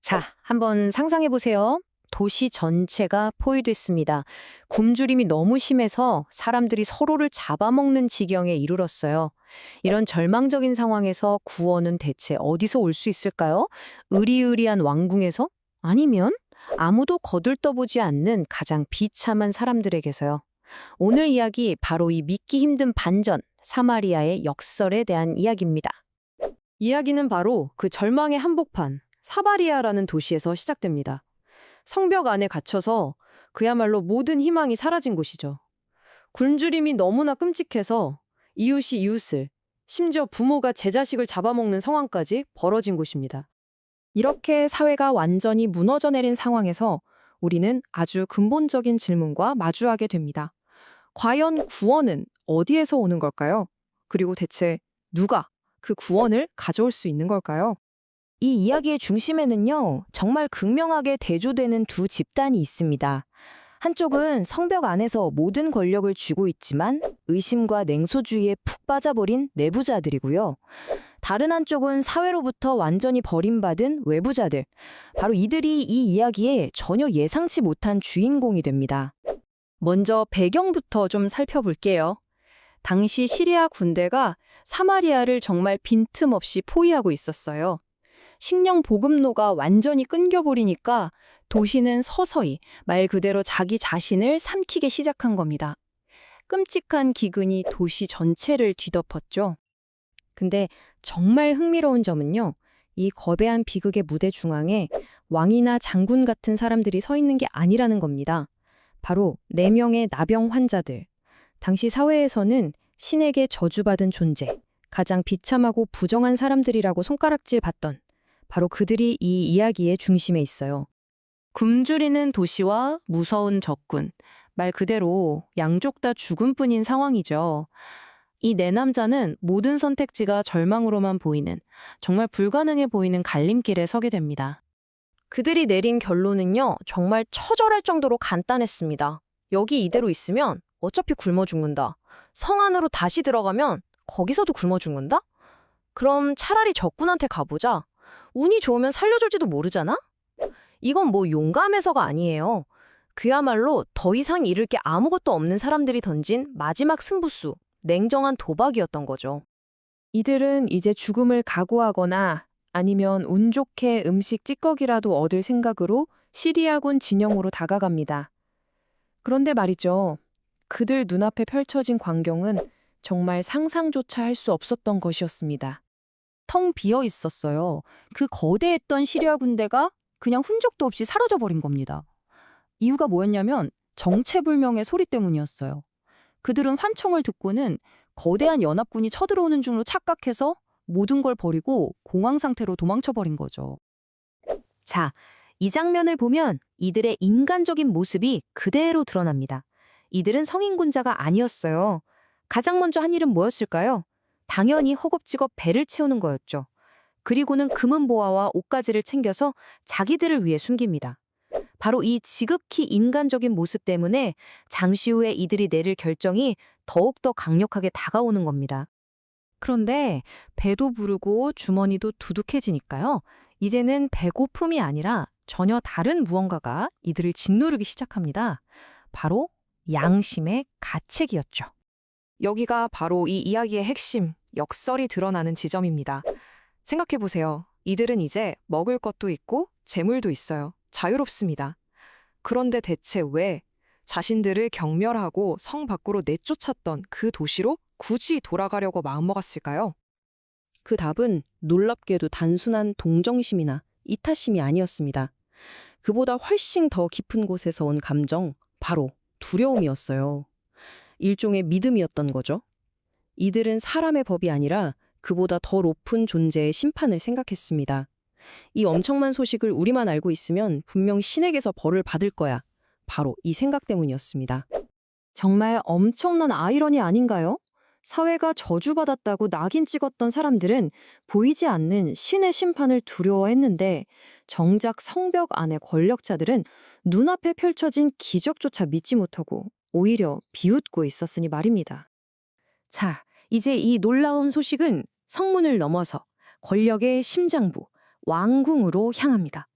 자, 한번 상상해 보세요. 도시 전체가 포위됐습니다. 굶주림이 너무 심해서 사람들이 서로를 잡아먹는 지경에 이르렀어요. 이런 절망적인 상황에서 구원은 대체 어디서 올 수 있을까요? 으리으리한 왕궁에서? 아니면 아무도 거들떠보지 않는 가장 비참한 사람들에게서요. 오늘 이야기 바로 이 믿기 힘든 반전, 사마리아의 역설에 대한 이야기입니다. 이야기는 바로 그 절망의 한복판, 사바리아라는 도시에서 시작됩니다. 성벽 안에 갇혀서 그야말로 모든 희망이 사라진 곳이죠. 굶주림이 너무나 끔찍해서 이웃이 이웃을, 심지어 부모가 제 자식을 잡아먹는 상황까지 벌어진 곳입니다. 이렇게 사회가 완전히 무너져 내린 상황에서 우리는 아주 근본적인 질문과 마주하게 됩니다. 과연 구원은 어디에서 오는 걸까요? 그리고 대체 누가 그 구원을 가져올 수 있는 걸까요? 이 이야기의 중심에는요, 정말 극명하게 대조되는 두 집단이 있습니다. 한쪽은 성벽 안에서 모든 권력을 쥐고 있지만 의심과 냉소주의에 푹 빠져버린 내부자들이고요. 다른 한쪽은 사회로부터 완전히 버림받은 외부자들. 바로 이들이 이 이야기에 전혀 예상치 못한 주인공이 됩니다. 먼저 배경부터 좀 살펴볼게요. 당시 시리아 군대가 사마리아를 정말 빈틈없이 포위하고 있었어요. 식량 보급로가 완전히 끊겨버리니까 도시는 서서히 말 그대로 자기 자신을 삼키기 시작한 겁니다. 끔찍한 기근이 도시 전체를 뒤덮었죠. 근데 정말 흥미로운 점은요, 이 거대한 비극의 무대 중앙에 왕이나 장군 같은 사람들이 서 있는 게 아니라는 겁니다. 바로 4명의 나병 환자들. 당시 사회에서는 신에게 저주받은 존재, 가장 비참하고 부정한 사람들이라고 손가락질 받던 바로 그들이 이 이야기의 중심에 있어요. 굶주리는 도시와 무서운 적군, 말 그대로 양쪽 다 죽음뿐인 상황이죠. 이 네 남자는 모든 선택지가 절망으로만 보이는, 정말 불가능해 보이는 갈림길에 서게 됩니다. 그들이 내린 결론은요, 정말 처절할 정도로 간단했습니다. 여기 이대로 있으면 어차피 굶어 죽는다. 성 안으로 다시 들어가면 거기서도 굶어 죽는다? 그럼 차라리 적군한테 가보자. 운이 좋으면 살려줄지도 모르잖아? 이건 뭐 용감해서가 아니에요. 그야말로 더 이상 잃을 게 아무것도 없는 사람들이 던진 마지막 승부수, 냉정한 도박이었던 거죠. 이들은 이제 죽음을 각오하거나 아니면 운 좋게 음식 찌꺼기라도 얻을 생각으로 시리아군 진영으로 다가갑니다. 그런데 말이죠. 그들 눈앞에 펼쳐진 광경은 정말 상상조차 할 수 없었던 것이었습니다. 텅 비어 있었어요. 그 거대했던 시리아 군대가 그냥 흔적도 없이 사라져버린 겁니다. 이유가 뭐였냐면 정체불명의 소리 때문이었어요. 그들은 환청을 듣고는 거대한 연합군이 쳐들어오는 중으로 착각해서 모든 걸 버리고 공황 상태로 도망쳐버린 거죠. 자, 이 장면을 보면 이들의 인간적인 모습이 그대로 드러납니다. 이들은 성인군자가 아니었어요. 가장 먼저 한 일은 뭐였을까요? 당연히 허겁지겁 배를 채우는 거였죠. 그리고는 금은보화와 옷가지를 챙겨서 자기들을 위해 숨깁니다. 바로 이 지극히 인간적인 모습 때문에 잠시 후에 이들이 내릴 결정이 더욱더 강력하게 다가오는 겁니다. 그런데 배도 부르고 주머니도 두둑해지니까요. 이제는 배고픔이 아니라 전혀 다른 무언가가 이들을 짓누르기 시작합니다. 바로 양심의 가책이었죠. 여기가 바로 이 이야기의 핵심, 역설이 드러나는 지점입니다. 생각해보세요. 이들은 이제 먹을 것도 있고 재물도 있어요. 자유롭습니다. 그런데 대체 왜 자신들을 경멸하고 성 밖으로 내쫓았던 그 도시로 굳이 돌아가려고 마음먹었을까요? 그 답은 놀랍게도 단순한 동정심이나 이타심이 아니었습니다. 그보다 훨씬 더 깊은 곳에서 온 감정, 바로 두려움이었어요. 일종의 믿음이었던 거죠. 이들은 사람의 법이 아니라 그보다 더 높은 존재의 심판을 생각했습니다. 이 엄청난 소식을 우리만 알고 있으면 분명 신에게서 벌을 받을 거야. 바로 이 생각 때문이었습니다. 정말 엄청난 아이러니 아닌가요? 사회가 저주받았다고 낙인 찍었던 사람들은 보이지 않는 신의 심판을 두려워했는데 정작 성벽 안의 권력자들은 눈앞에 펼쳐진 기적조차 믿지 못하고 오히려 비웃고 있었으니 말입니다. 자, 이제 이 놀라운 소식은 성문을 넘어서 권력의 심장부, 왕궁으로 향합니다.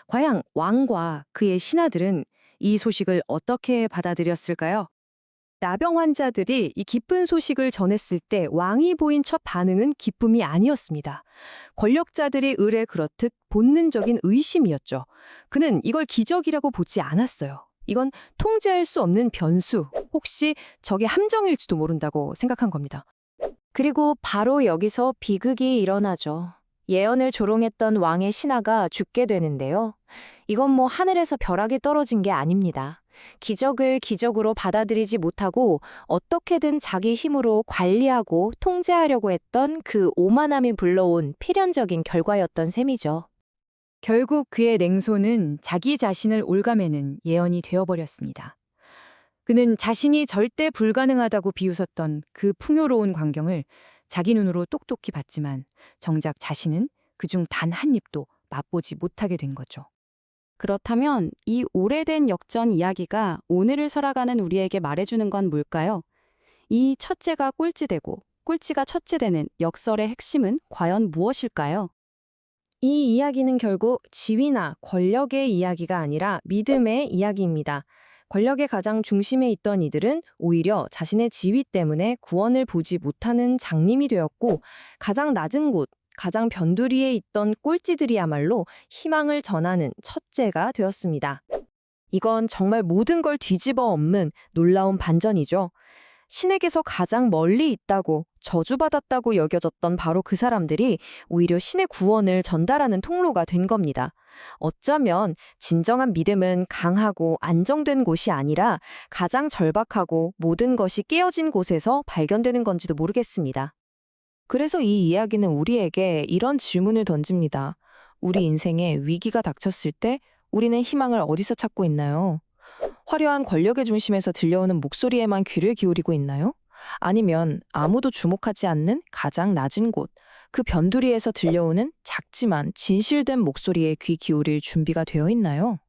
과연 왕과 그의 신하들은 이 소식을 어떻게 받아들였을까요? 나병 환자들이 이 기쁜 소식을 전했을 때 왕이 보인 첫 반응은 기쁨이 아니었습니다. 권력자들이 을에 그렇듯 본능적인 의심이었죠. 그는 이걸 기적이라고 보지 않았어요. 이건 통제할 수 없는 변수, 혹시 적의 함정일지도 모른다고 생각한 겁니다. 그리고 바로 여기서 비극이 일어나죠. 예언을 조롱했던 왕의 신하가 죽게 되는데요. 이건 뭐 하늘에서 벼락이 떨어진 게 아닙니다. 기적을 기적으로 받아들이지 못하고 어떻게든 자기 힘으로 관리하고 통제하려고 했던 그 오만함이 불러온 필연적인 결과였던 셈이죠. 결국 그의 냉소는 자기 자신을 옭아매는 예언이 되어버렸습니다. 그는 자신이 절대 불가능하다고 비웃었던 그 풍요로운 광경을 자기 눈으로 똑똑히 봤지만 정작 자신은 그중 단 한 입도 맛보지 못하게 된 거죠. 그렇다면 이 오래된 역전 이야기가 오늘을 살아가는 우리에게 말해주는 건 뭘까요? 이 첫째가 꼴찌되고 꼴찌가 첫째되는 역설의 핵심은 과연 무엇일까요? 이 이야기는 결국 지위나 권력의 이야기가 아니라 믿음의 이야기입니다. 권력의 가장 중심에 있던 이들은 오히려 자신의 지위 때문에 구원을 보지 못하는 장님이 되었고, 가장 낮은 곳, 가장 변두리에 있던 꼴찌들이야말로 희망을 전하는 첫째가 되었습니다. 이건 정말 모든 걸 뒤집어 엎는 놀라운 반전이죠. 신에게서 가장 멀리 있다고 저주받았다고 여겨졌던 바로 그 사람들이 오히려 신의 구원을 전달하는 통로가 된 겁니다. 어쩌면 진정한 믿음은 강하고 안정된 곳이 아니라 가장 절박하고 모든 것이 깨어진 곳에서 발견되는 건지도 모르겠습니다. 그래서 이 이야기는 우리에게 이런 질문을 던집니다. 우리 인생에 위기가 닥쳤을 때 우리는 희망을 어디서 찾고 있나요? 화려한 권력의 중심에서 들려오는 목소리에만 귀를 기울이고 있나요? 아니면 아무도 주목하지 않는 가장 낮은 곳, 그 변두리에서 들려오는 작지만 진실된 목소리에 귀 기울일 준비가 되어 있나요?